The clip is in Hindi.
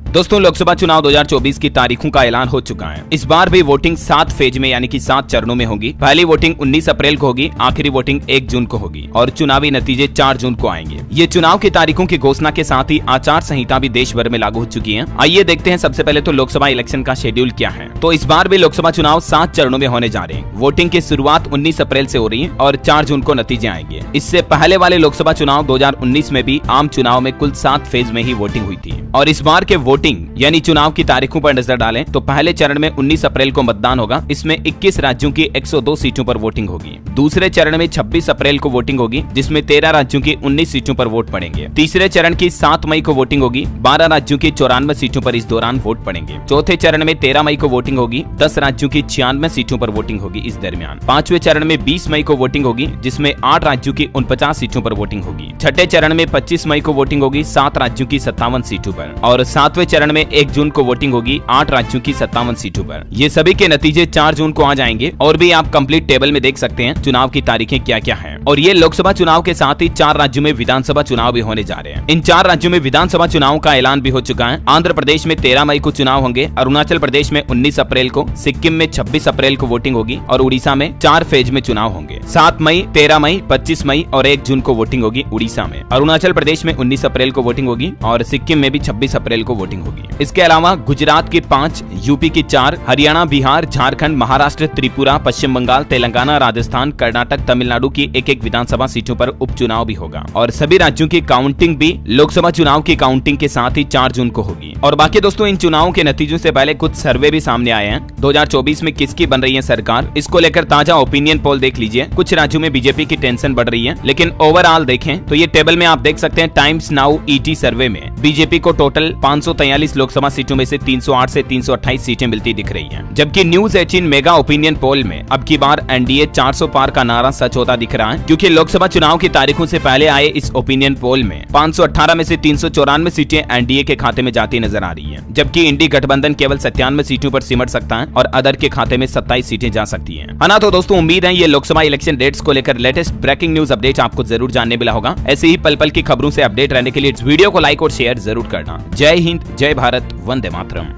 दोस्तों, लोकसभा चुनाव 2024 की तारीखों का ऐलान हो चुका है। इस बार भी वोटिंग 7 फेज में यानी कि 7 चरणों में होगी। पहली वोटिंग 19 अप्रैल को होगी, आखिरी वोटिंग 1 जून को होगी और चुनावी नतीजे 4 जून को आएंगे। ये चुनाव की तारीखों की घोषणा के साथ ही आचार संहिता भी देश भर में लागू हो चुकी है। आइए देखते हैं सबसे पहले तो लोकसभा इलेक्शन का शेड्यूल क्या है। तो इस बार भी लोकसभा चुनाव 7 चरणों में होने जा रहे हैं। वोटिंग की शुरुआत 19 अप्रैल से हो रही है और 4 जून को नतीजे आएंगे। इससे पहले वाले लोकसभा चुनाव 2019 में भी आम चुनाव में कुल 7 फेज में ही वोटिंग हुई थी। और इस बार के वोटिंग यानी चुनाव की तारीखों पर नजर डालें तो पहले चरण में 19 अप्रैल को मतदान होगा। इसमें 21 राज्यों की 102 सीटों पर वोटिंग होगी। दूसरे चरण में 26 अप्रैल को वोटिंग होगी, जिसमें 13 राज्यों की 19 सीटों पर वोट पड़ेंगे। तीसरे चरण की 7 मई को वोटिंग होगी। 12 राज्यों की 94 सीटों पर इस दौरान वोट पड़ेंगे। चौथे चरण में 13 मई को वोटिंग होगी। 10 राज्यों की 96 सीटों पर वोटिंग होगी इस दरमियान। पांचवें चरण में 20 मई को वोटिंग होगी, जिसमें 8 राज्यों की 49 सीटों पर वोटिंग होगी। छठे चरण में 25 मई को वोटिंग होगी 7 राज्यों की 57 सीटों पर और 7वें चरण में 1 जून को वोटिंग होगी 8 राज्यों की 57 सीटों पर। ये सभी के नतीजे 4 जून को आ जाएंगे और भी आप कंप्लीट टेबल में देख सकते हैं चुनाव की तारीखें क्या क्या हैं। और ये लोकसभा चुनाव के साथ ही 4 राज्यों में विधानसभा चुनाव भी होने जा रहे हैं। इन 4 राज्यों में विधानसभा चुनाव का ऐलान भी हो चुका है। आंध्र प्रदेश में 13 मई को चुनाव होंगे, अरुणाचल प्रदेश में 19 अप्रैल को, सिक्किम में 26 अप्रैल को वोटिंग होगी और उड़ीसा में 4 फेज में चुनाव होंगे। 7 मई, 13 मई, 25 मई और 1 जून को वोटिंग होगी उड़ीसा में। अरुणाचल प्रदेश में 19 अप्रैल को वोटिंग होगी और सिक्किम में भी 26 अप्रैल को वोटिंग होगी। इसके अलावा गुजरात की 5, यूपी की 4, हरियाणा, बिहार, झारखंड, महाराष्ट्र, त्रिपुरा, पश्चिम बंगाल, तेलंगाना, राजस्थान, कर्नाटक, तमिलनाडु की एक विधानसभा सीटों पर उपचुनाव भी होगा। और सभी राज्यों की काउंटिंग भी लोकसभा चुनाव की काउंटिंग के साथ ही 4 जून को होगी। और बाकी दोस्तों, इन चुनावों के नतीजों से पहले कुछ सर्वे भी सामने आए हैं। 2024 में किसकी बन रही है सरकार, इसको लेकर ताजा ओपिनियन पोल देख लीजिए। कुछ राज्यों में बीजेपी की टेंशन बढ़ रही है, लेकिन ओवरऑल देखें तो ये टेबल में आप देख सकते हैं टाइम्स नाउ ईटी सर्वे में बीजेपी को टोटल 543 लोकसभा सीटों में से 308 से 328 सीटें मिलती दिख रही हैं। जबकि न्यूज 18 मेगा ओपिनियन पोल में अब की बार एनडीए 400 पार का नारा सच होता दिख रहा है, क्योंकि लोकसभा चुनाव की तारीखों से पहले आए इस ओपिनियन पोल में 518 में से 394 सीटें एनडीए के खाते में जाती नजर आ रही हैं। जबकि इंडी गठबंधन केवल 97 सीटों पर सिमट सकता है और अदर के खाते में 27 सीटें जा सकती हैं। है ना। तो दोस्तों, उम्मीद है ये लोकसभा इलेक्शन डेट्स को लेकर लेटेस्ट ब्रेकिंग न्यूज अपडेट आपको जरूर जानने मिला होगा। ऐसे ही पल पल की खबरों से अपडेट रहने के लिए इस वीडियो को लाइक और शेयर जरूर करना। जय हिंद, जय भारत, वंदे मातरम।